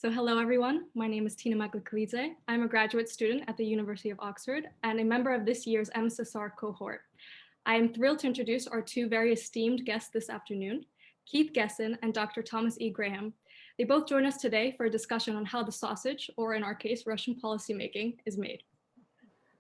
So hello, everyone. My name is Tina Maglakalize. I'm a graduate student at the University of Oxford and a member of this year's MSSR cohort. I am thrilled to introduce our two very esteemed guests this afternoon, Keith Gessen and Dr. Thomas E. Graham. They both join us today for a discussion on how the sausage, or in our case, Russian policymaking, is made.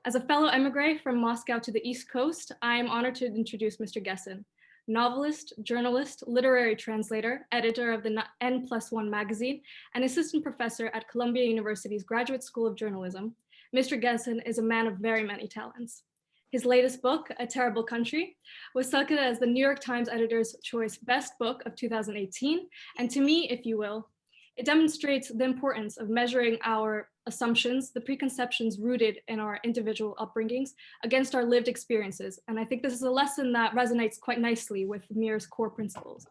As a fellow emigre from Moscow to the East Coast, I am honored to introduce Mr. Gessen, novelist, journalist, literary translator, editor of the N+1 magazine, and assistant professor at Columbia University's Graduate School of Journalism. Mr. Gessen is a man of very many talents. His latest book, A Terrible Country, was selected as the New York Times Editor's Choice Best Book of 2018. And to me, if you will, it demonstrates the importance of measuring our assumptions, the preconceptions rooted in our individual upbringings against our lived experiences. And I think this is a lesson that resonates quite nicely with Mir's core principles.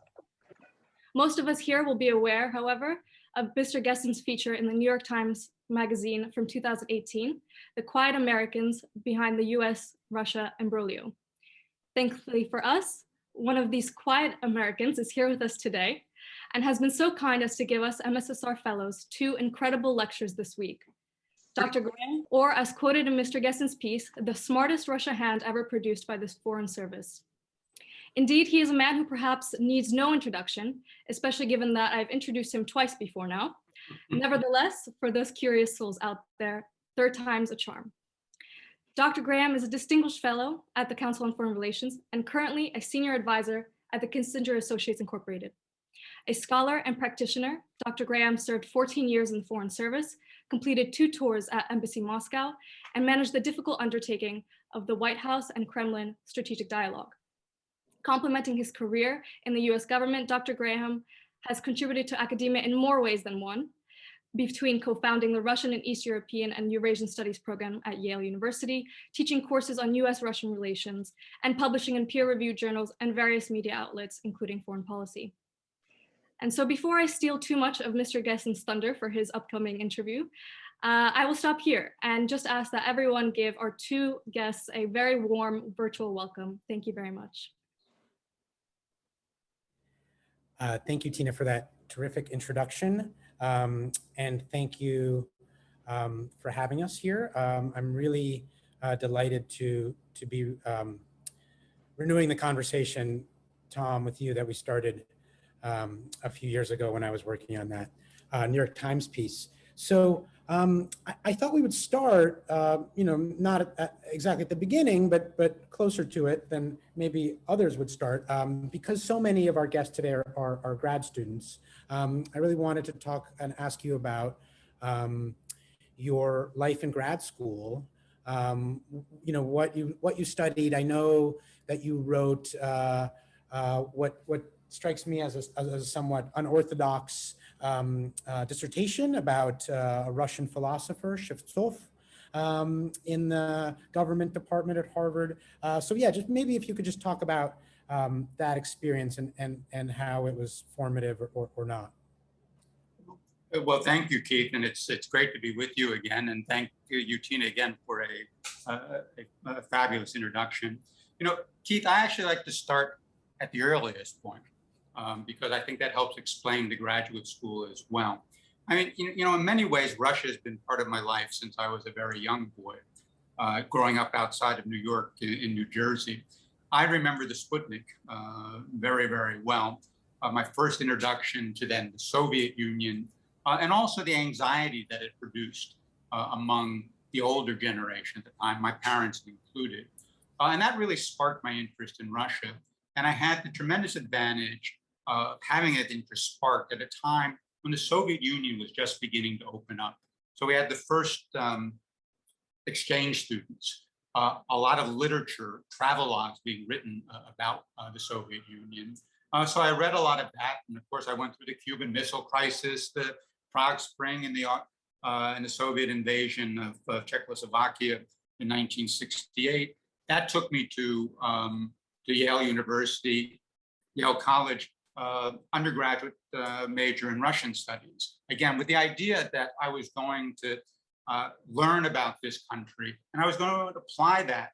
Most of us here will be aware, however, of Mr. Gessen's feature in the New York Times magazine from 2018, The Quiet Americans Behind the US-Russia Imbroglio. Thankfully for us, one of these quiet Americans is here with us today and has been so kind as to give us MSSR Fellows two incredible lectures this week. Dr. Graham, or as quoted in Mr. Gessen's piece, the smartest Russia hand ever produced by this foreign service. Indeed, he is a man who perhaps needs no introduction, especially given that I've introduced him twice before now. Nevertheless, for those curious souls out there, third time's a charm. Dr. Graham is a distinguished fellow at the Council on Foreign Relations and currently a senior advisor at the Kissinger Associates Incorporated. A scholar and practitioner, Dr. Graham served 14 years in the Foreign Service, completed 2 tours at Embassy Moscow, and managed the difficult undertaking of the White House and Kremlin strategic dialogue. Complementing his career in the US government, Dr. Graham has contributed to academia in more ways than one, between co-founding the Russian and East European and Eurasian Studies program at Yale University, teaching courses on US-Russian relations, and publishing in peer-reviewed journals and various media outlets, including foreign policy. And so before I steal too much of Mr. Gessen's thunder for his upcoming interview, I will stop here and just ask that everyone give our two guests a very warm virtual welcome. Thank you very much. Thank you, Tina, for that terrific introduction. And thank you for having us here. I'm really delighted to be renewing the conversation, Tom, with you that we started a few years ago when I was working on that New York Times piece. So I thought we would start, not exactly at the beginning, but closer to it than maybe others would start, because so many of our guests today are grad students. I really wanted to talk and ask you about your life in grad school. What you studied. I know that you wrote what strikes me as a somewhat unorthodox dissertation about a Russian philosopher, Shevtsov, in the government department at Harvard. So yeah, just maybe if you could just talk about that experience and how it was formative or not. Well, thank you, Keith, and it's great to be with you again, and thank you, Tina, again for a fabulous introduction. Keith, I actually like to start at the earliest point. Because I think that helps explain the graduate school as well. I mean, in many ways, Russia has been part of my life since I was a very young boy, growing up outside of New York in New Jersey. I remember the Sputnik very, very well. My first introduction to then the Soviet Union, and also the anxiety that it produced among the older generation at the time, my parents included. And that really sparked my interest in Russia. And I had the tremendous advantage of having that interest sparked at a time when the Soviet Union was just beginning to open up. So we had the first exchange students, a lot of literature, travelogues being written about the Soviet Union. So I read a lot of that. And of course, I went through the Cuban Missile Crisis, the Prague Spring, and the Soviet invasion of Czechoslovakia in 1968. That took me to Yale University, Yale College, undergraduate major in Russian studies. Again, with the idea that I was going to learn about this country, and I was going to apply that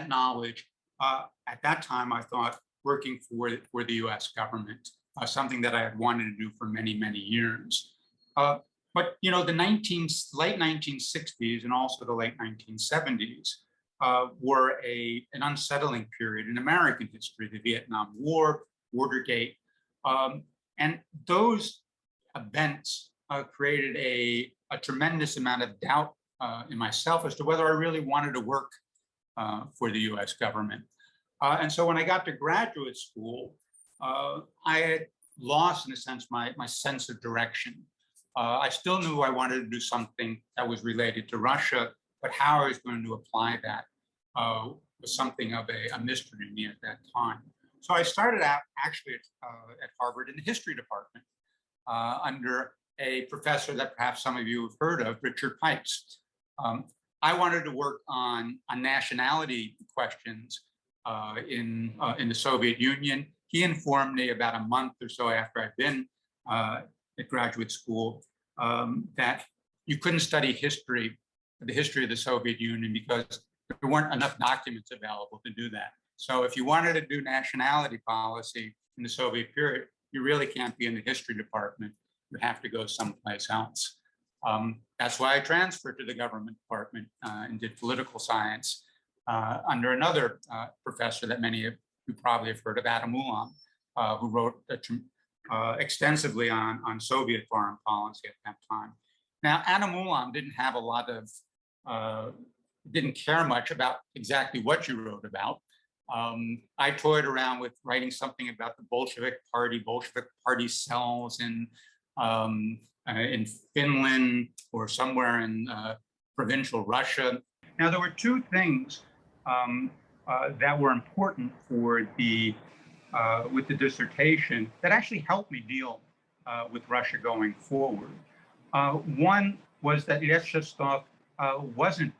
knowledge. At that time, I thought working for the US government, something that I had wanted to do for many, many years. But you know, the late 1960s and also the late 1970s were an unsettling period in American history, the Vietnam War, Watergate, and those events created a tremendous amount of doubt in myself as to whether I really wanted to work for the US government. And so when I got to graduate school, I had lost, in a sense, my sense of direction. I still knew I wanted to do something that was related to Russia, but how I was going to apply that was something of a mystery to me at that time. So I started out actually at Harvard in the history department under a professor that perhaps some of you have heard of, Richard Pipes. I wanted to work on nationality questions in the Soviet Union. He informed me about a month or so after I'd been at graduate school that you couldn't study the history of the Soviet Union, because there weren't enough documents available to do that. So if you wanted to do nationality policy in the Soviet period, you really can't be in the history department. You have to go someplace else. That's why I transferred to the government department and did political science under another professor that many of you probably have heard of, Adam Ulam, who wrote extensively on Soviet foreign policy at that time. Now, Adam Ulam didn't have a lot of, didn't care much about exactly what you wrote about. I toyed around with writing something about the Bolshevik Party cells in Finland or somewhere in provincial Russia. Now, there were two things that were important for with the dissertation that actually helped me deal with Russia going forward. One was that Yevshestov wasn't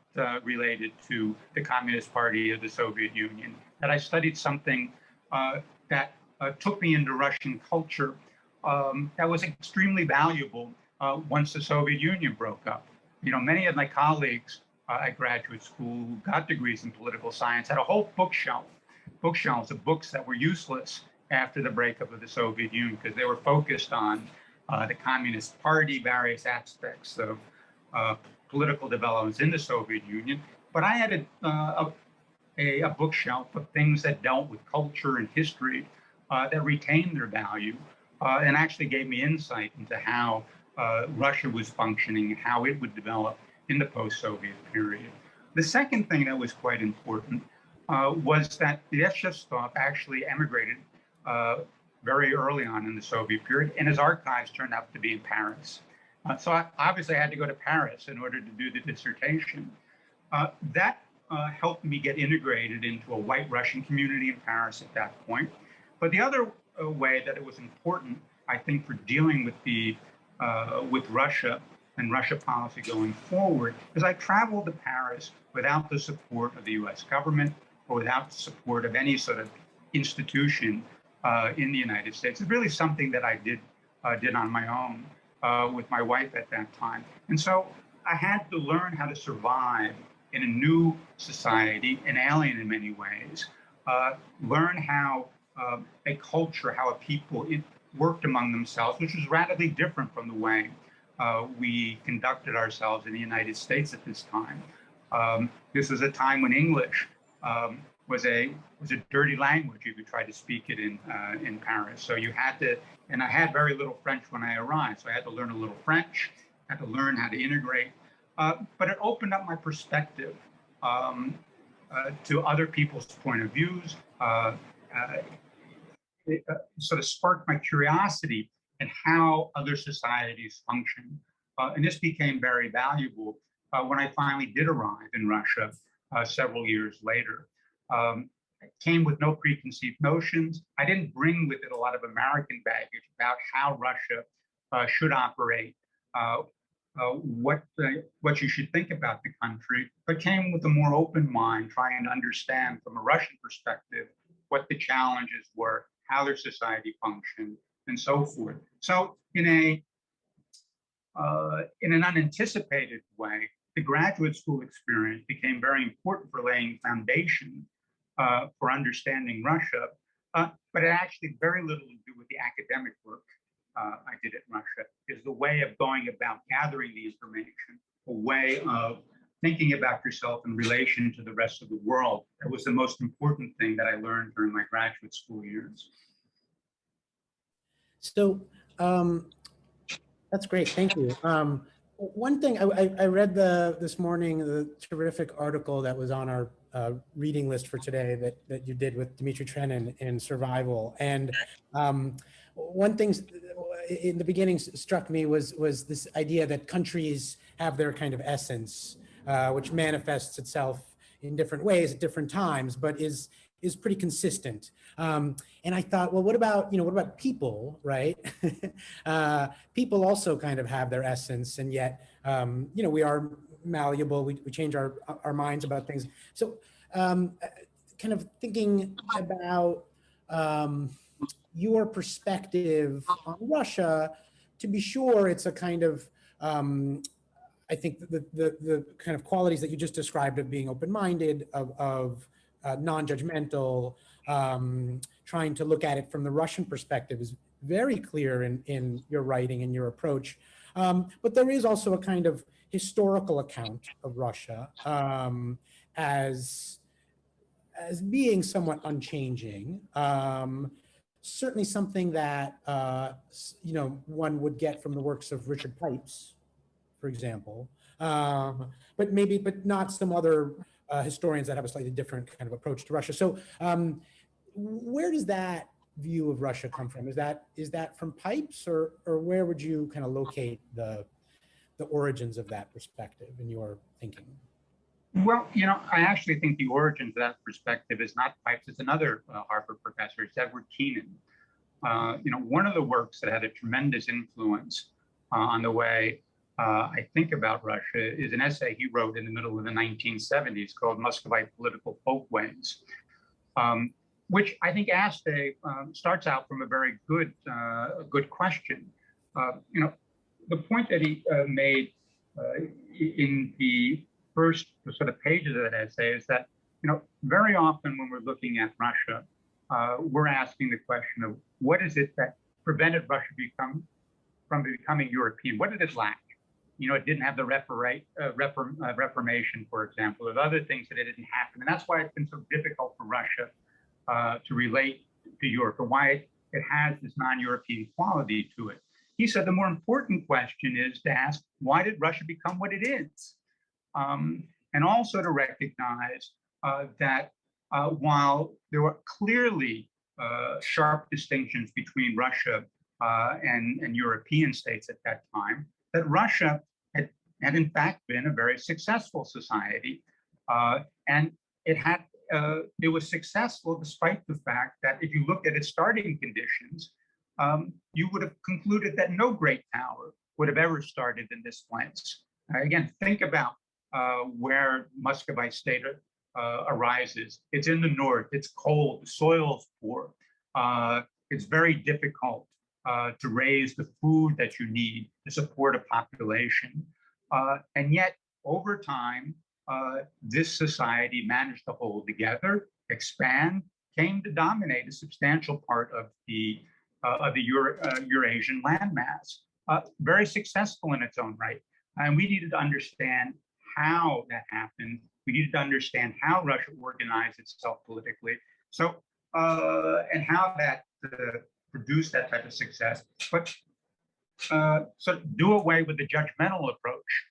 related to the Communist Party of the Soviet Union, that I studied something that took me into Russian culture that was extremely valuable once the Soviet Union broke up. You know, many of my colleagues at graduate school who got degrees in political science had a whole bookshelves of books that were useless after the breakup of the Soviet Union, because they were focused on the Communist Party, various aspects of political developments in the Soviet Union. But I had a bookshelf of things that dealt with culture and history that retained their value and actually gave me insight into how Russia was functioning, how it would develop in the post-Soviet period. The second thing that was quite important was that Yevshestov actually emigrated very early on in the Soviet period, and his archives turned out to be in Paris. So I obviously had to go to Paris in order to do the dissertation. That helped me get integrated into a white Russian community in Paris at that point. But the other way that it was important, I think, for dealing with Russia and Russia policy going forward is I traveled to Paris without the support of the US government or without the support of any sort of institution in the United States. It's really something that I did on my own with my wife at that time. And so I had to learn how to survive in a new society, an alien in many ways, learn how a culture, how a people worked among themselves, which was radically different from the way we conducted ourselves in the United States at this time. This was a time when English was a dirty language if you tried to speak it in Paris. So you had to, and I had very little French when I arrived, so I had to learn a little French, had to learn how to integrate. But it opened up my perspective to other people's point of views. It sort of sparked my curiosity in how other societies function. And this became very valuable when I finally did arrive in Russia several years later. It came with no preconceived notions. I didn't bring with it a lot of American baggage about how Russia should operate, what you should think about the country, but came with a more open mind, trying to understand from a Russian perspective what the challenges were, how their society functioned, and so forth. So in an unanticipated way, the graduate school experience became very important for laying foundation for understanding Russia, but it actually very little to do with the academic work I did at Russia is the way of going about gathering the information, a way of thinking about yourself in relation to the rest of the world. That was the most important thing that I learned during my graduate school years. So that's great. Thank you. One thing I read this morning, the terrific article that was on our reading list for today that you did with Dmitry Trenin in Survival. And one thing in the beginning struck me was this idea that countries have their kind of essence, which manifests itself in different ways at different times, but is pretty consistent. And I thought, well, what about people, right? People also kind of have their essence, and yet, we are malleable. We change our minds about things. So kind of thinking about your perspective on Russia, to be sure, it's a kind of, I think the kind of qualities that you just described of being open-minded, of non-judgmental, trying to look at it from the Russian perspective is very clear in your writing and your approach. But there is also a kind of historical account of Russia as being somewhat unchanging. Certainly something that one would get from the works of Richard Pipes, for example, but not some other historians that have a slightly different kind of approach to Russia. So where does that view of Russia come from? Is that from Pipes, or where would you kind of locate the origins of that perspective in your thinking? Well, I actually think the origins of that perspective is not Pipes. It's another Harvard professor. It's Edward Kennan. One of the works that had a tremendous influence on the way I think about Russia is an essay he wrote in the middle of the 1970s called Muscovite Political Folkways, which I think starts out from a very good question. The point that he made in the first sort of pages of that essay is that, very often when we're looking at Russia, we're asking the question of what is it that prevented Russia from becoming European? What did it lack? It didn't have the Reformation, for example, or other things that it didn't happen. And that's why it's been so difficult for Russia to relate to Europe, or why it has this non-European quality to it. He said the more important question is to ask, why did Russia become what it is? And also to recognize that while there were clearly sharp distinctions between Russia and European states at that time, that Russia had in fact been a very successful society. And it was successful despite the fact that if you looked at its starting conditions, you would have concluded that no great power would have ever started in this place. Again, think about where Muscovite state arises. It's in the north, it's cold, the soil's poor. It's very difficult to raise the food that you need to support a population. And yet, over time, this society managed to hold together, expand, came to dominate a substantial part of the Eurasian landmass. Very successful in its own right. And we needed to understand how that happened. We needed to understand how Russia organized itself politically. So, and how that produce that type of success, but so do away with the judgmental approach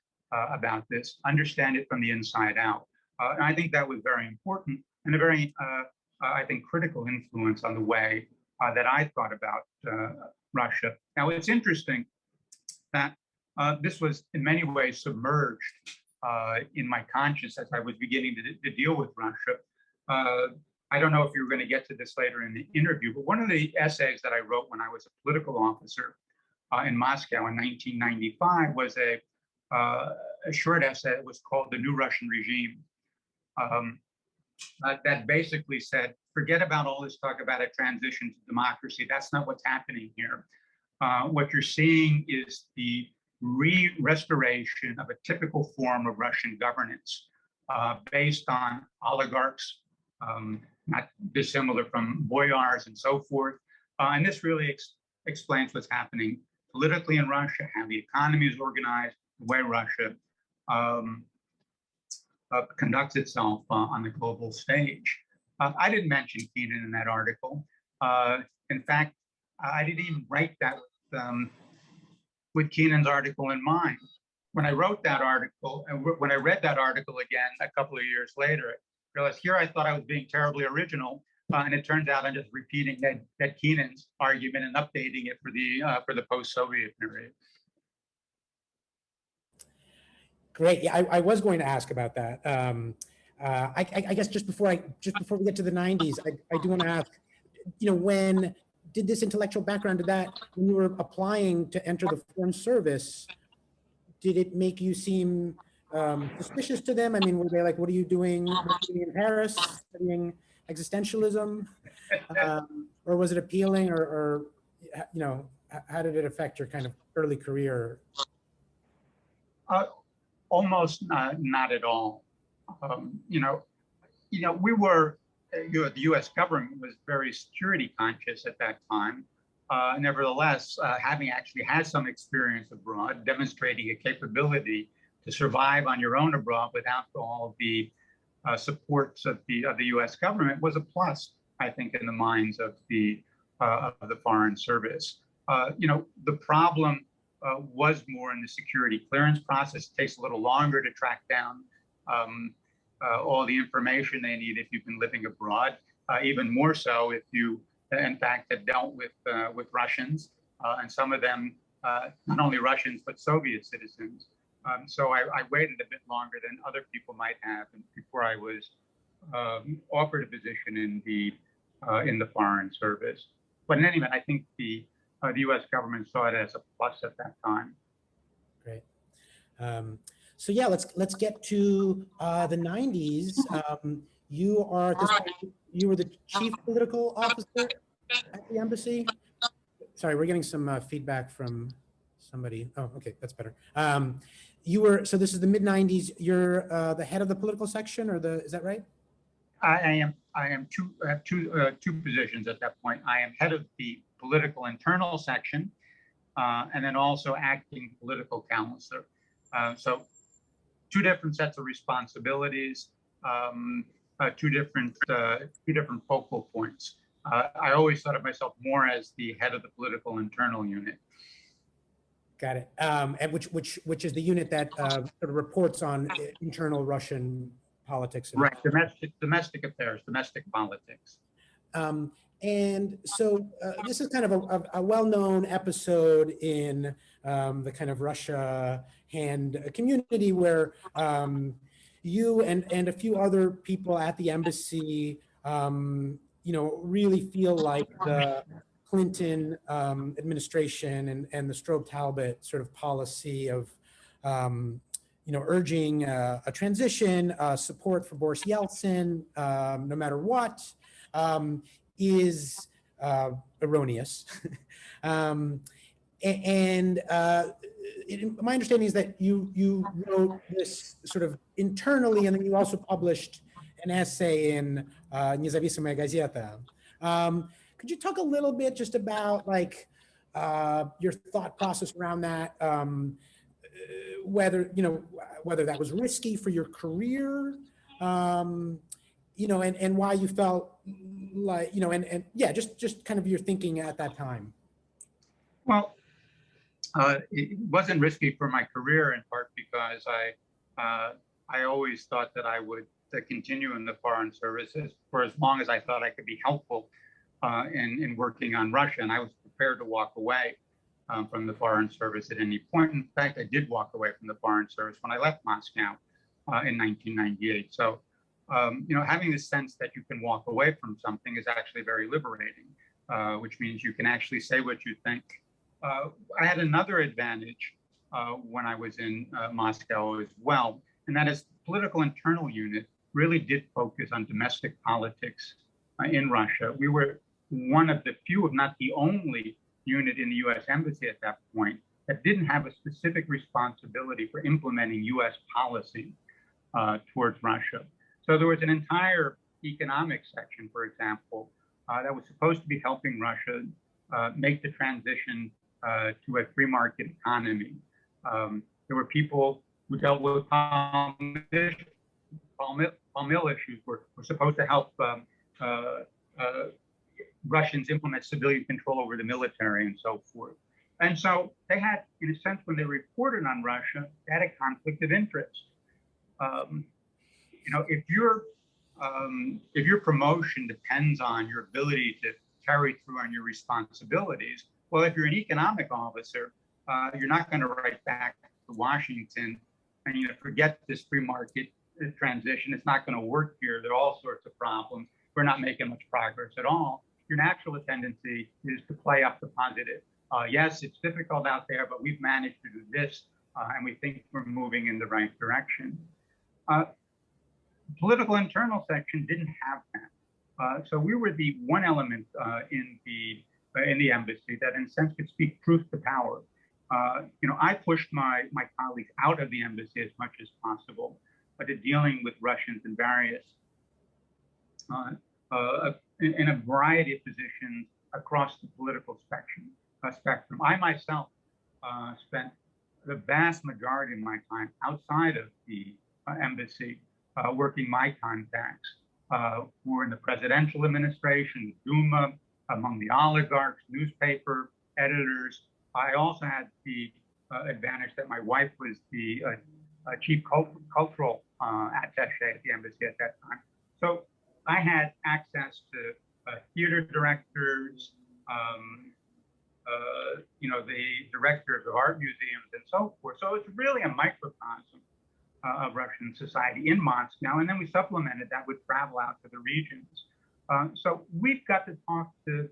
about this, understand it from the inside out. And I think that was very important and a very, I think, critical influence on the way that I thought about Russia. Now, it's interesting that this was in many ways submerged in my conscience as I was beginning to deal with Russia. I don't know if you're going to get to this later in the interview, but one of the essays that I wrote when I was a political officer in Moscow in 1995 was a short essay that was called The New Russian Regime. That basically said, forget about all this talk about a transition to democracy. That's not what's happening here. What you're seeing is the restoration of a typical form of Russian governance based on oligarchs, not dissimilar from boyars and so forth. And this really explains what's happening politically in Russia, how the economy is organized, the way Russia um, conducts itself on the global stage. I didn't mention Keenan in that article. In fact, I didn't even write that with Keenan's article in mind. When I wrote that article, and when I read that article again a couple of years later, I realized here I thought I was being terribly original, and it turns out I'm just repeating that Keenan's argument and updating it for the post-Soviet period. Great. Yeah, I was going to ask about that. I guess just before we get to the 90s, I do want to ask, when did this intellectual background, when you were applying to enter the Foreign Service, did it make you seem suspicious to them? I mean, were they like, what are you doing in Paris, studying existentialism? Or was it appealing, or how did it affect your kind of early career? Almost not at all. We were, the U.S. government was very security conscious at that time. Nevertheless, having actually had some experience abroad, demonstrating a capability to survive on your own abroad without all the supports of the U.S. government was a plus, I think, in the minds of the Foreign Service. The problem was more in the security clearance process. It takes a little longer to track down all the information they need if you've been living abroad. Even more so if you, in fact, have dealt with Russians, and some of them not only Russians but Soviet citizens. So I waited a bit longer than other people might have before I was offered a position in the Foreign Service. But in any event, I think the U.S. government saw it as a plus at that time. Great. So yeah, let's get to the 90s. You are at this point, you were the chief political officer at the embassy. Sorry, we're getting some feedback from somebody. Oh, okay, that's better. So this is the mid 90s. You're the head of the political section, is that right? I have two positions at that point. I am head of the political internal section, and then also acting political counselor. So two different sets of responsibilities, two different focal points. I always thought of myself more as the head of the political internal unit. Got it. And which is the unit that sort of reports on internal Russian politics. Right, domestic affairs, domestic politics. And so this is kind of a well-known episode in the kind of Russia hand community where you and a few other people at the embassy, really feel like the Clinton administration and the Strobe-Talbot sort of policy of, urging a transition, support for Boris Yeltsin, no matter what, is erroneous. My understanding is that you wrote this sort of internally, and then you also published an essay in Nezavisomaya Gazeta. Could you talk a little bit just about your thought process around that? Whether that was risky for your career, and why you felt like, just kind of your thinking at that time. Well, it wasn't risky for my career, in part because I always thought that I would continue in the Foreign Services for as long as I thought I could be helpful in working on Russia, and I was prepared to walk away from the Foreign Service at any point. In fact, I did walk away from the Foreign Service when I left Moscow in 1998. So, having the sense that you can walk away from something is actually very liberating, which means you can actually say what you think. I had another advantage when I was in Moscow as well, and that is the political internal unit really did focus on domestic politics in Russia. We were one of the few, if not the only, unit in the U.S. Embassy at that point that didn't have a specific responsibility for implementing U.S. policy towards Russia. So there was an entire economic section, for example, that was supposed to be helping Russia make the transition to a free market economy. There were people who dealt with palm mill issues, were supposed to help Russians implement civilian control over the military and so forth. And so they had, in a sense, when they reported on Russia, they had a conflict of interest. You know, if your promotion depends on your ability to carry through on your responsibilities, well, if you're an economic officer, you're not going to write back to Washington and, you know, forget this free market transition. It's not going to work here. There are all sorts of problems. We're not making much progress at all. Your natural tendency is to play up the positive. Yes, it's difficult out there, but we've managed to do this, and we think we're moving in the right direction. Political internal section didn't have that. So we were the one element in the embassy that, in a sense, could speak truth to power. You know, I pushed my colleagues out of the embassy as much as possible, but dealing with Russians in various, in a variety of positions across the political spectrum. I myself spent the vast majority of my time outside of the embassy, working my contacts who were in the presidential administration, Duma, among the oligarchs, newspaper editors. I also had the advantage that my wife was the chief cultural attaché at the embassy at that time. So I had access to theater directors, you know, the directors of art museums and so forth. So it's really a microcosm of Russian society in Moscow. And then we supplemented that with travel out to the regions. So we've got to talk to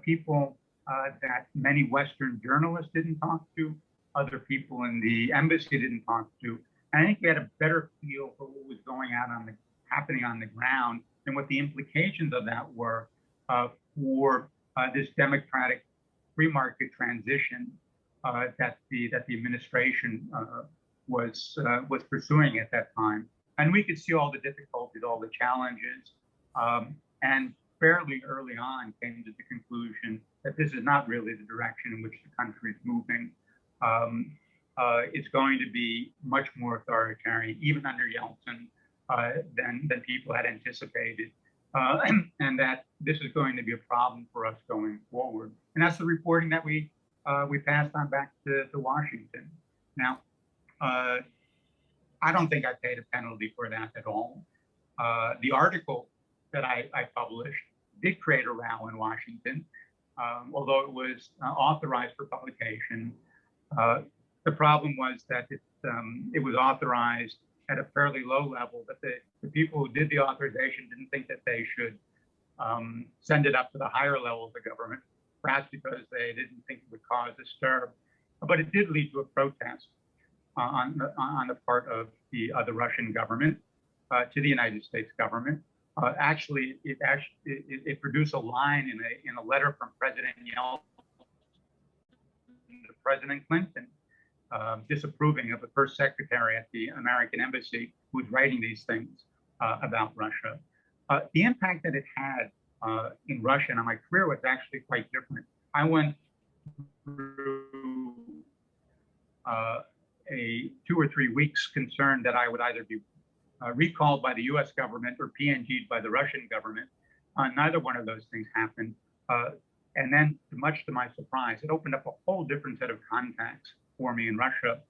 people that many Western journalists didn't talk to, other people in the embassy didn't talk to. And I think we had a better feel for what was happening on the ground and what the implications of that were for this democratic free market transition that the administration was pursuing at that time. And we could see all the difficulties, all the challenges, and fairly early on came to the conclusion that this is not really the direction in which the country is moving. It's going to be much more authoritarian, even under Yeltsin, than people had anticipated. And that this is going to be a problem for us going forward. And that's the reporting that we passed on back to Washington. Now, I don't think I paid a penalty for that at all. The article that I published did create a row in Washington, although it was authorized for publication. The problem was that it was authorized at a fairly low level, that the people who did the authorization didn't think that they should send it up to the higher level of the government, perhaps because they didn't think it would cause a stir. But it did lead to a protest on the part of the Russian government to the United States government. Actually, it produced a line in a letter from President Yeltsin to President Clinton, disapproving of the first secretary at the American embassy who was writing these things about Russia. The impact that it had in Russia and on my career was actually quite different. I went through a 2 or 3 weeks concerned that I would either be recalled by the US government or PNG'd by the Russian government. Neither one of those things happened. And then, much to my surprise, it opened up a whole different set of contacts for me in Russia,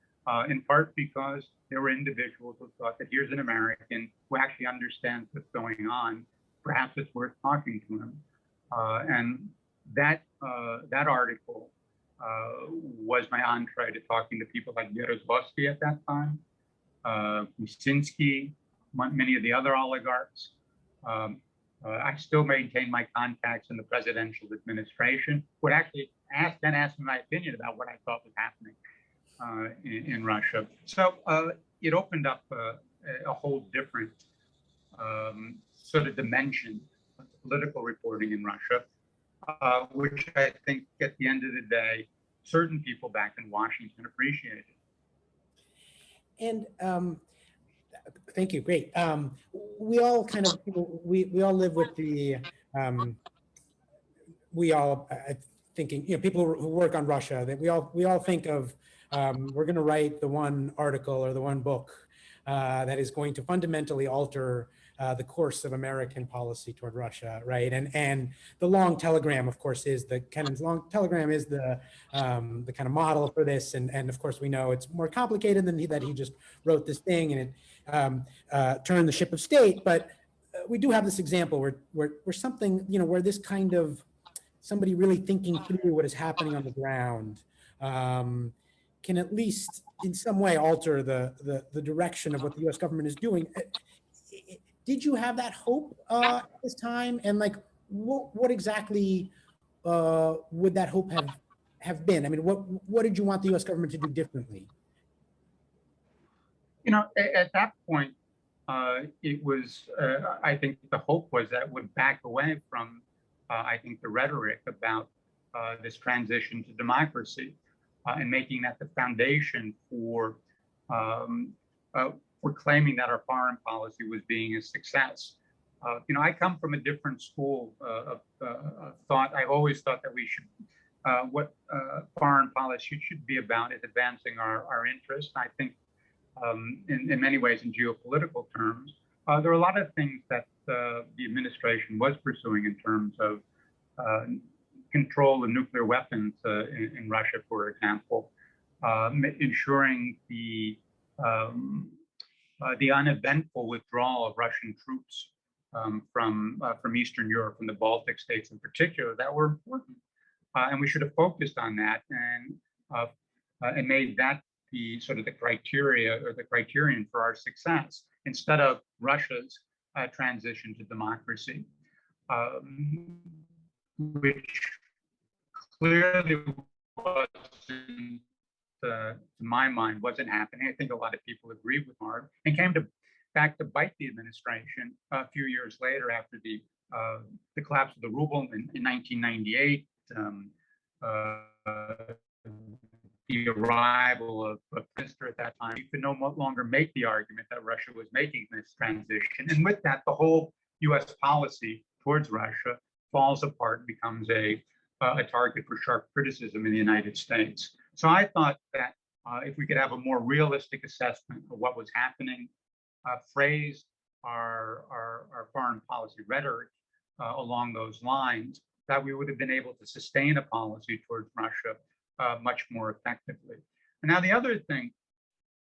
in part because there were individuals who thought that here's an American who actually understands what's going on. Perhaps it's worth talking to him. And that article was my entree to talking to people like Berezovsky at that time, Musinski, many of the other oligarchs. I still maintain my contacts in the presidential administration, would actually ask me my opinion about what I thought was happening in Russia. So it opened up a whole different sort of dimension of political reporting in Russia, which I think at the end of the day, certain people back in Washington appreciated. And thank you. Great. We all kind of we all live with the thinking, people who work on Russia, that we all think of, we're going to write the one article or the one book that is going to fundamentally alter the course of American policy toward Russia, right? And the long telegram, of course, is Kennan's long telegram is the kind of model for this. And of course, we know it's more complicated than that he just wrote this thing and it turned the ship of state. But we do have this example where something, where this kind of somebody really thinking through what is happening on the ground can at least in some way alter the direction of what the U.S. government is doing. Did you have that hope at this time? And like, what exactly would that hope have been? I mean, what did you want the U.S. government to do differently? At that point, it was, I think the hope was that it would back away from, I think, the rhetoric about this transition to democracy and making that the foundation for claiming that our foreign policy was being a success. I come from a different school of thought. I've always thought that we should, what foreign policy should be about is advancing our interests. I think in many ways, in geopolitical terms, there are a lot of things that the administration was pursuing in terms of control of nuclear weapons in Russia, for example, ensuring the uneventful withdrawal of Russian troops from Eastern Europe, from the Baltic states in particular, that were important, and we should have focused on that and made that the sort of the criteria or the criterion for our success instead of Russia's transition to democracy, which clearly wasn't, to my mind, wasn't happening. I think a lot of people agreed with Mark and came back to bite the administration a few years later after the collapse of the ruble in 1998. The arrival of Mr. at that time, you could no longer make the argument that Russia was making this transition. And with that, the whole US policy towards Russia falls apart and becomes a target for sharp criticism in the United States. So I thought that if we could have a more realistic assessment of what was happening, phrase our foreign policy rhetoric along those lines, that we would have been able to sustain a policy towards Russia much more effectively. And now the other thing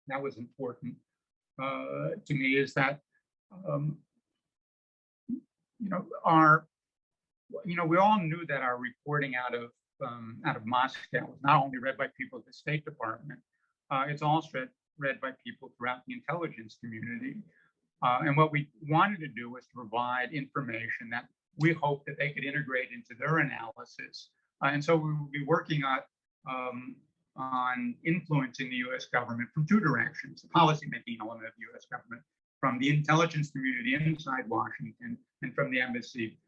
that was important to me is that we all knew that our reporting out of Moscow was not only read by people at the State Department, it's also read by people throughout the intelligence community. And what we wanted to do was to provide information that we hoped that they could integrate into their analysis. And so we will be working on influencing the U.S. government from two directions: the policymaking element of the U.S. government, from the intelligence community inside Washington, and from the embassy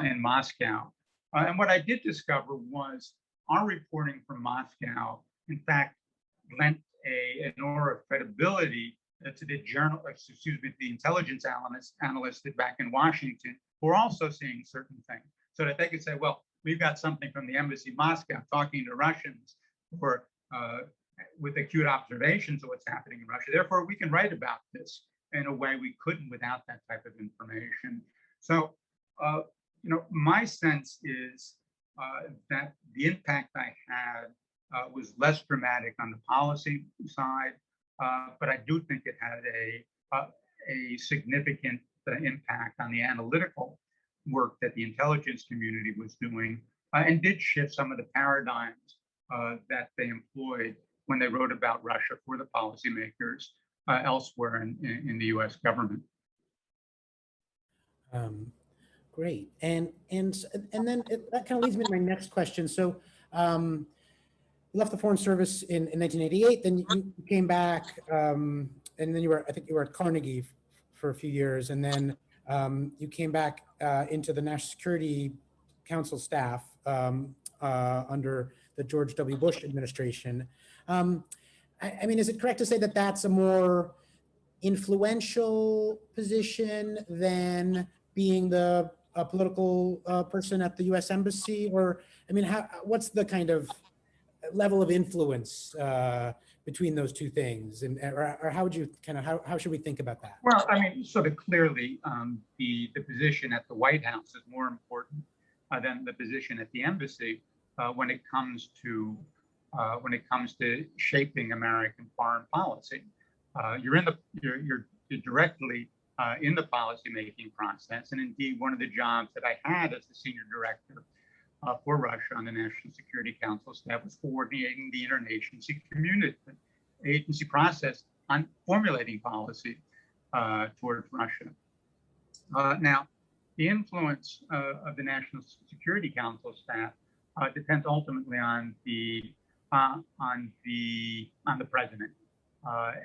in Moscow. And what I did discover was our reporting from Moscow, in fact, lent an aura of credibility to the the intelligence analysts back in Washington, who are also seeing certain things, so that they could say, well, we've got something from the embassy in Moscow talking to Russians who are with acute observations of what's happening in Russia. Therefore, we can write about this in a way we couldn't without that type of information. So, my sense is that the impact I had was less dramatic on the policy side, but I do think it had a significant impact on the analytical work that the intelligence community was doing, and did shift some of the paradigms that they employed when they wrote about Russia for the policymakers elsewhere in the U.S. government. Great, and then that kind of leads me to my next question. So, you left the Foreign Service in 1988. Then you came back, and then I think you were at Carnegie for a few years, and then you came back into the National Security Council staff under the George W. Bush administration. I mean, is it correct to say that that's a more influential position than being the a political person at the U.S. Embassy? Or, I mean, what's the kind of level of influence between those two things? And or how would you how should we think about that? Well, I mean, sort of clearly, the position at the White House is more important than the position at the embassy when it comes to shaping American foreign policy. You're directly in the policymaking process, and indeed, one of the jobs that I had as the senior director for Russia on the National Security Council staff was coordinating the interagency agency process on formulating policy towards Russia. Now, the influence of the National Security Council staff depends ultimately on the president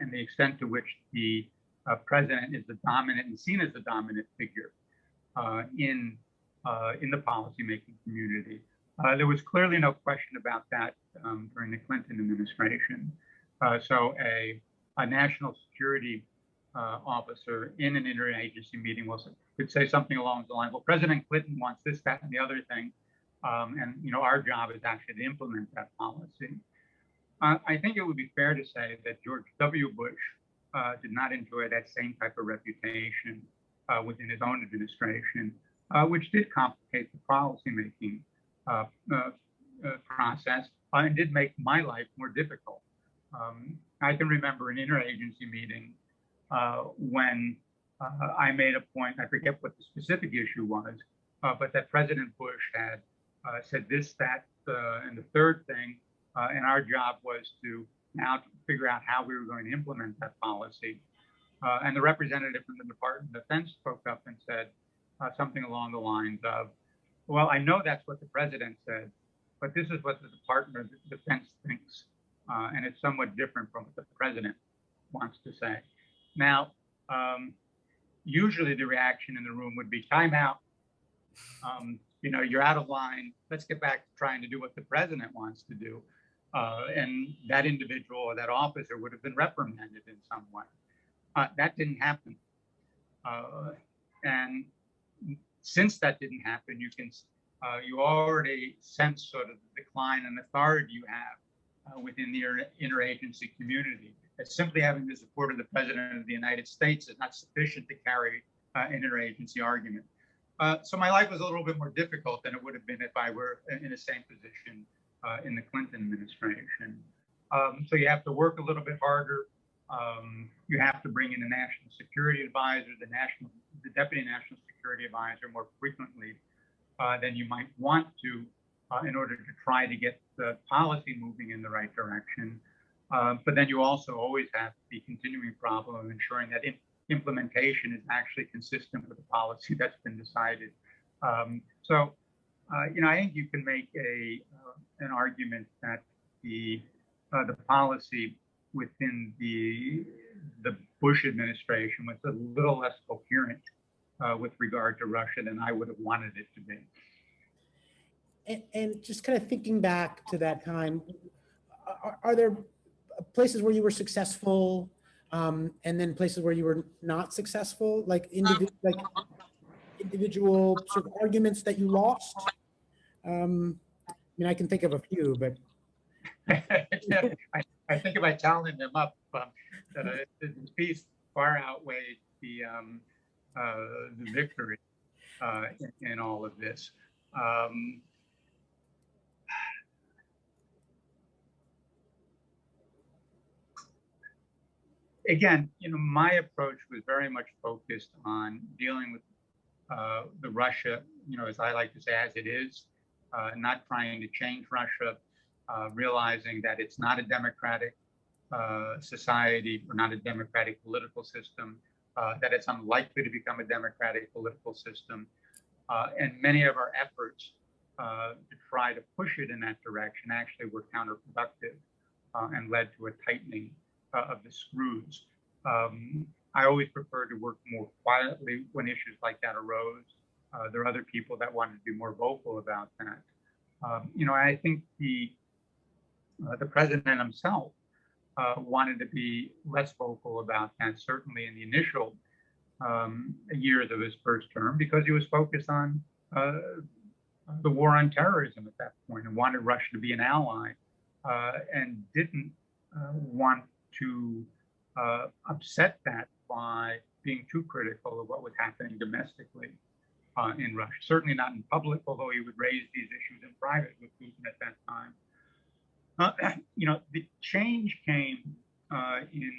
and the extent to which the president is the dominant and seen as the dominant figure in the policymaking community. There was clearly no question about that during the Clinton administration. So a national security officer in an interagency meeting could say something along the line, well, President Clinton wants this, that, and the other thing. And, you know, our job is actually to implement that policy. I think it would be fair to say that George W. Bush did not enjoy that same type of reputation within his own administration, which did complicate the policymaking process and did make my life more difficult. I can remember an interagency meeting when I made a point, I forget what the specific issue was, but that President Bush had said this, that, and the third thing, and our job was to now figure out how we were going to implement that policy. And the representative from the Department of Defense spoke up and said something along the lines of, well, I know that's what the president said, but this is what the Department of Defense thinks. And it's somewhat different from what the president wants to say. Now, usually the reaction in the room would be time out. You know, you're out of line. Let's get back to trying to do what the president wants to do. And that individual or that officer would have been reprimanded in some way. That didn't happen. And since that didn't happen, you already sense sort of the decline in authority you have within the interagency community. That simply having the support of the President of the United States is not sufficient to carry an interagency argument. So my life was a little bit more difficult than it would have been if I were in the same position in the Clinton administration. So you have to work a little bit harder. You have to bring in a national security advisor, the deputy national security advisor more frequently than you might want to in order to try to get the policy moving in the right direction. But then you also always have the continuing problem of ensuring that implementation is actually consistent with the policy that's been decided. You know, I think you can make an argument that the policy within the Bush administration was a little less coherent with regard to Russia than I would have wanted it to be. And just kind of thinking back to that time, are there places where you were successful and then places where you were not successful, like individual sort of arguments that you lost? I mean, I can think of a few, but. I think if I tallied them up, the peace far outweighed the victory in all of this. Again, you know, my approach was very much focused on dealing with the Russia, you know, as I like to say, as it is, not trying to change Russia, realizing that it's not a democratic society or not a democratic political system, that it's unlikely to become a democratic political system. And many of our efforts to try to push it in that direction actually were counterproductive and led to a tightening of the screws. I always preferred to work more quietly when issues like that arose. There are other people that wanted to be more vocal about that. You know, I think the president himself wanted to be less vocal about that, certainly in the initial years of his first term because he was focused on the war on terrorism at that point and wanted Russia to be an ally and didn't want to upset that by being too critical of what was happening domestically in Russia. Certainly not in public, although he would raise these issues in private with Putin at that time. The change came in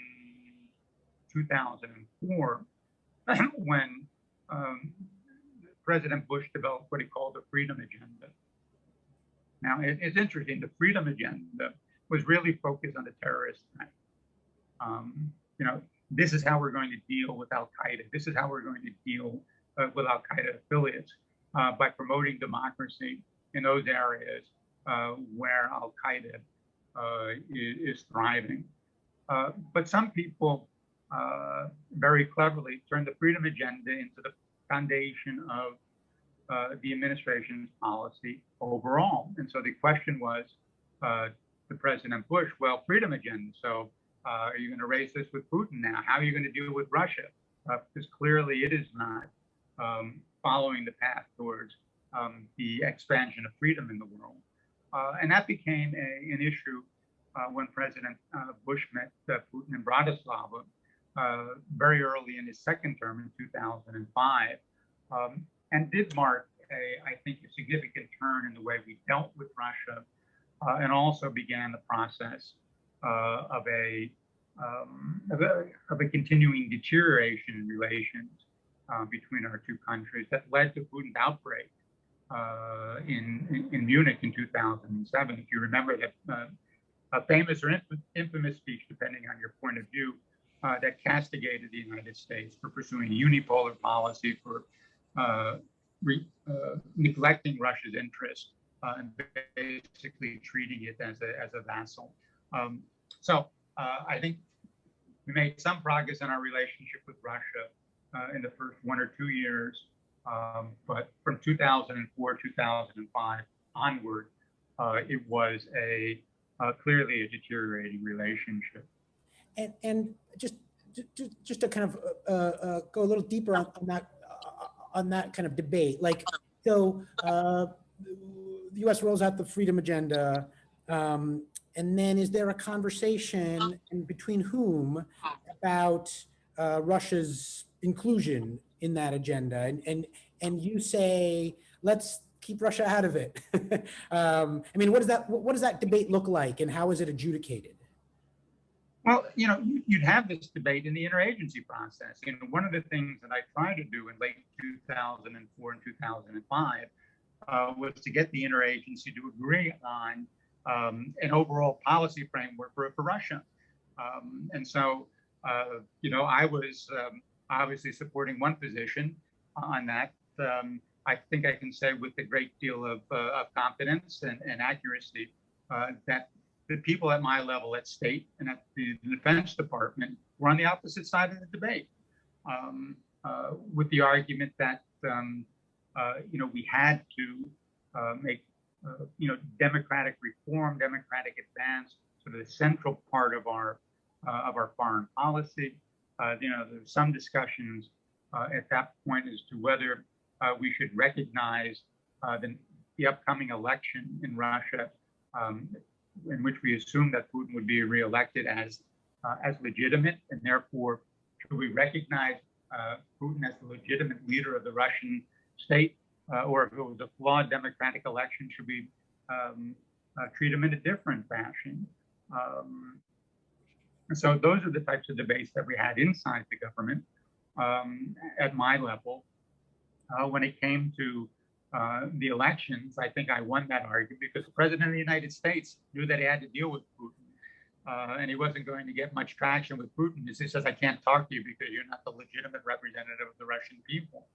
2004 when President Bush developed what he called the Freedom Agenda. Now, it's interesting. The Freedom Agenda was really focused on the terrorist threat. This is how we're going to deal with Al Qaeda. This is how we're going to deal with Al Qaeda affiliates by promoting democracy in those areas where Al Qaeda is thriving. But some people very cleverly turned the Freedom Agenda into the foundation of the administration's policy overall. And so the question was to President Bush, well, Freedom Agenda. So are you going to raise this with Putin now? How are you going to deal with Russia? Because clearly it is not following the path towards the expansion of freedom in the world. And that became an issue when President Bush met Putin in Bratislava very early in his second term in 2005, and did mark I think, a significant turn in the way we dealt with Russia, and also began the process of a continuing deterioration in relations between our two countries that led to Putin's outbreak in Munich in 2007. If you remember that a famous or infamous speech, depending on your point of view, that castigated the United States for pursuing a unipolar policy, for neglecting Russia's interest and basically treating it as a vassal. So I think we made some progress in our relationship with Russia in the first 1 or 2 years, but from 2004, 2005 onward, it was clearly a deteriorating relationship. And just to kind of go a little deeper on that kind of debate, like, so the U.S. rolls out the Freedom Agenda, and then is there a conversation, and between whom, about Russia's inclusion in that agenda? And you say, let's keep Russia out of it. I mean, what does that debate look like, and how is it adjudicated? Well, you'd have this debate in the interagency process. One of the things that I tried to do in late 2004 and 2005 was to get the interagency to agree on an overall policy framework for Russia. And so, I was obviously supporting one position on that. I think I can say with a great deal of confidence and accuracy that the people at my level at State and at the Defense Department were on the opposite side of the debate, with the argument that we had to make democratic reform, democratic advance, sort of the central part of our foreign policy. There's some discussions at that point as to whether we should recognize the upcoming election in Russia, in which we assume that Putin would be reelected as legitimate, and therefore should we recognize Putin as the legitimate leader of the Russian state, or if it was a flawed democratic election, should we treat him in a different fashion? So those are the types of debates that we had inside the government at my level. When it came to the elections, I think I won that argument because the president of the United States knew that he had to deal with Putin, and he wasn't going to get much traction with Putin. He says, I can't talk to you because you're not the legitimate representative of the Russian people.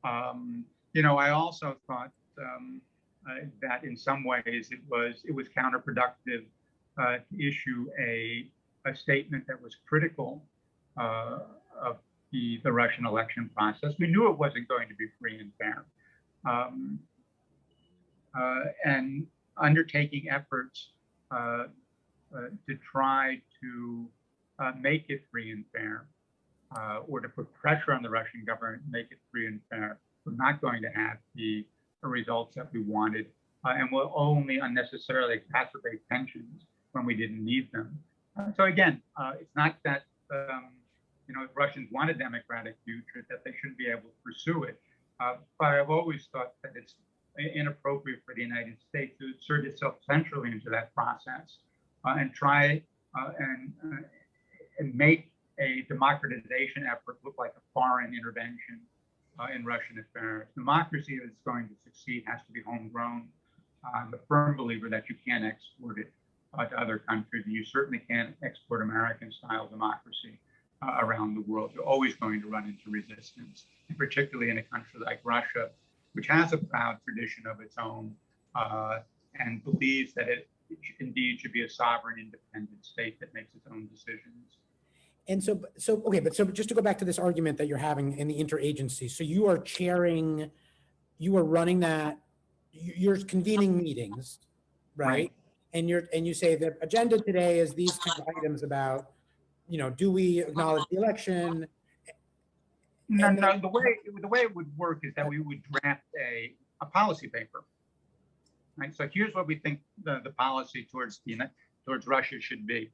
I also thought that in some ways it was counterproductive to issue a statement that was critical of the Russian election process. We knew it wasn't going to be free and fair. And undertaking efforts to try to make it free and fair or to put pressure on the Russian government to make it free and fair, we're not going to have the results that we wanted, and will only unnecessarily exacerbate tensions when we didn't need them. So again, it's not that if Russians want a democratic future, that they shouldn't be able to pursue it. But I've always thought that it's inappropriate for the United States to insert itself centrally into that process and try and make a democratization effort look like a foreign intervention in Russian affairs. Democracy, if it's going to succeed, has to be homegrown. I'm a firm believer that you can't export it to other countries, and you certainly can't export American-style democracy around the world. You're always going to run into resistance, and particularly in a country like Russia, which has a proud tradition of its own and believes that it indeed should be a sovereign, independent state that makes its own decisions. And so just to go back to this argument that you're having in the interagency, so you are chairing, you are running that, you're convening meetings, right? And you say the agenda today is these kind of items about, do we acknowledge the election? No, the way it would work is that we would draft a policy paper, right? So here's what we think the policy towards Russia should be,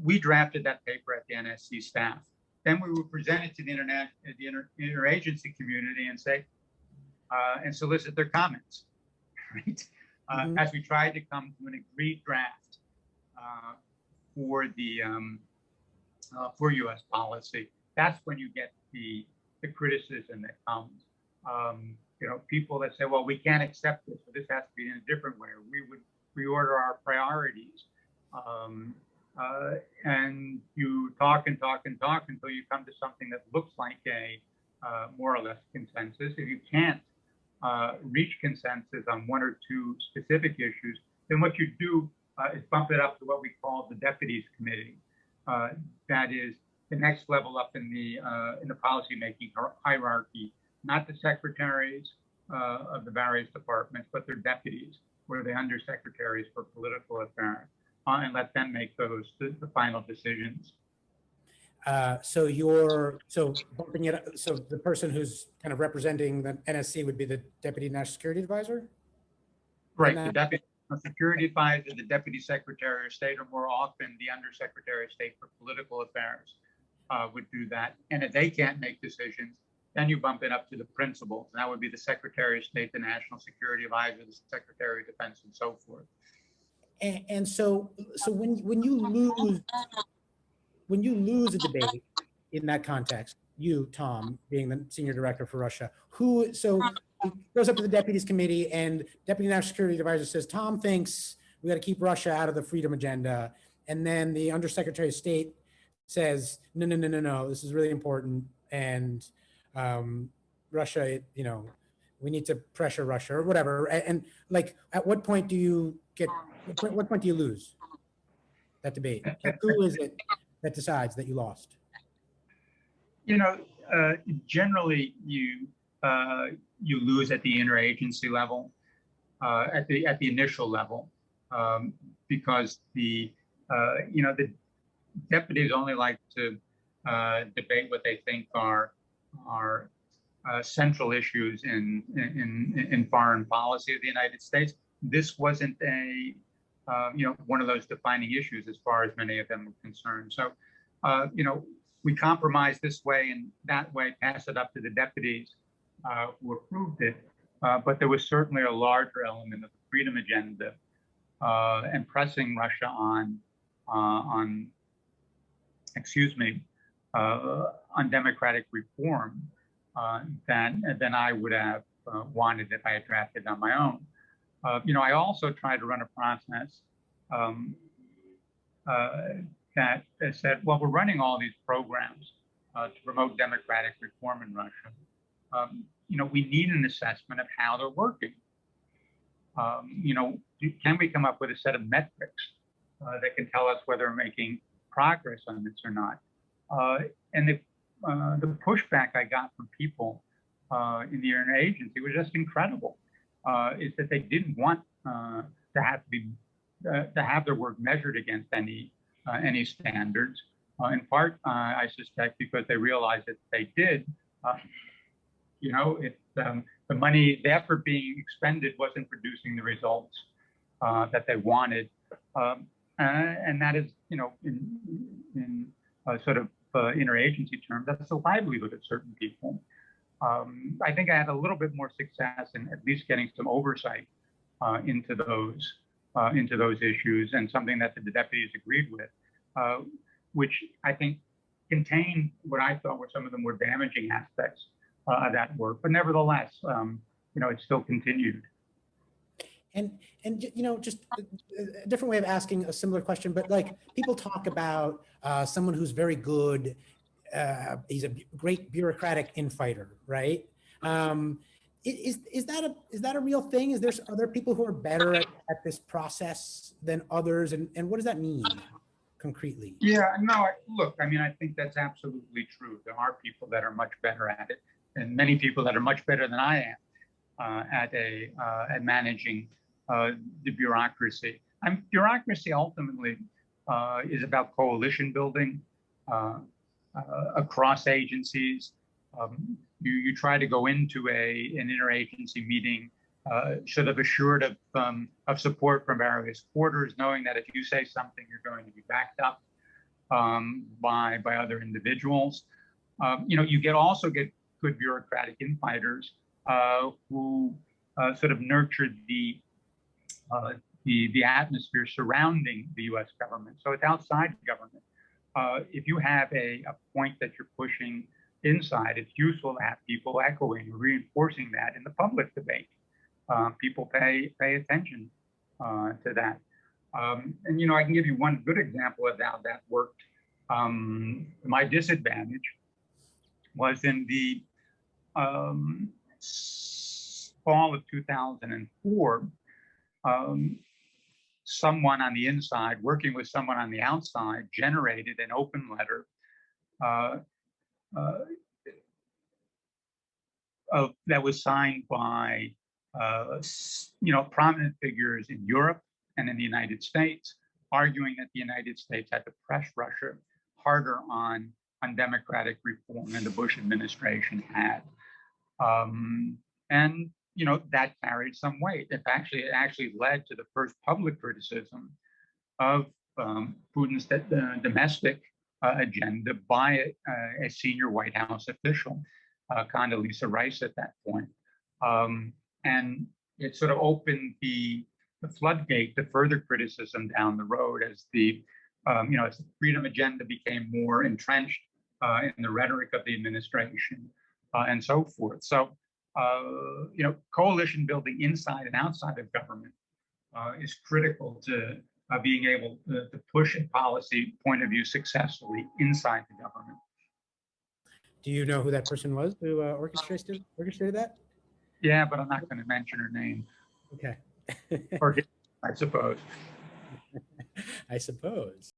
we drafted that paper at the NSC staff. Then we would present it to the interagency community and say, and solicit their comments, right? As we tried to come to an agreed draft for the for U.S. policy. That's when you get the criticism that comes. People that say, well, we can't accept this, so this has to be in a different way, or we would reorder our priorities. And you talk and talk and talk until you come to something that looks like a more or less consensus. If you can't reach consensus on one or two specific issues, then what you do is bump it up to what we call the deputies committee. That is the next level up in the policymaking hierarchy, not the secretaries of the various departments, but their deputies, or the undersecretaries for political affairs, and let them make the final decisions. So bumping it up, so the person who's kind of representing the NSC would be the Deputy National Security Advisor? Right, the Deputy Security Advisor, the Deputy Secretary of State, or more often the Undersecretary of State for Political Affairs would do that. And if they can't make decisions, then you bump it up to the principals. And that would be the Secretary of State, the National Security Advisor, the Secretary of Defense, and so forth. And so when you lose a debate in that context, you, Tom, being the senior director for Russia, it goes up to the deputies committee, and Deputy National Security Advisor says, Tom thinks we got to keep Russia out of the freedom agenda. And then the Undersecretary of State says, no, this is really important. And Russia, we need to pressure Russia or whatever. And like, at what point do you lose that debate? Like, who is it that decides that you lost? Generally you lose at the interagency level, at the initial level, because the deputies only like to debate what they think are central issues in foreign policy of the United States. This wasn't one of those defining issues as far as many of them were concerned. So, we compromise this way and that way, pass it up to the deputies who approved it. But there was certainly a larger element of the freedom agenda and pressing Russia on democratic reform than I would have wanted if I had drafted on my own. I also tried to run a process that said, well, we're running all these programs to promote democratic reform in Russia. We need an assessment of how they're working. Can we come up with a set of metrics that can tell us whether we're making progress on this or not? And the pushback I got from people in the interagency was just incredible. Is that they didn't want to have their work measured against any any standards. In part, I suspect because they realized that they did, the money, the effort being expended wasn't producing the results that they wanted. And that is, in sort of interagency terms, that's the livelihood of certain people. I think I had a little bit more success in at least getting some oversight into those issues, and something that the deputies agreed with, which I think contained what I thought were some of the more damaging aspects of that work. But nevertheless, it still continued. And just a different way of asking a similar question, but like people talk about someone who's very good, he's a great bureaucratic infighter, right? Is that a real thing? Are there people who are better at this process than others, and what does that mean concretely? Yeah, no, look, I mean, I think that's absolutely true. There are people that are much better at it, and many people that are much better than I am at managing the bureaucracy. Bureaucracy ultimately is about coalition building across agencies. You try to go into an interagency meeting sort of assured of support from various quarters, knowing that if you say something, you're going to be backed up by other individuals. You also get good bureaucratic infighters who sort of nurture the atmosphere surrounding the U.S. government. So it's outside government. If you have a point that you're pushing inside, it's useful to have people echoing, reinforcing that in the public debate. People pay attention to that. And I can give you one good example of how that worked. My disadvantage was in the fall of 2004. Someone on the inside working with someone on the outside generated an open letter that was signed by prominent figures in Europe and in the United States, arguing that the United States had to press Russia harder on democratic reform than the Bush administration had. And that carried some weight. It actually led to the first public criticism of Putin's domestic agenda by a senior White House official, Condoleezza Rice at that point. And it sort of opened the floodgate to further criticism down the road as the freedom agenda became more entrenched in the rhetoric of the administration and so forth. So, coalition building inside and outside of government is critical to being able to push a policy point of view successfully inside the government. Do you know who that person was who orchestrated that? Yeah, but I'm not going to mention her name. Okay. Or I suppose. I suppose.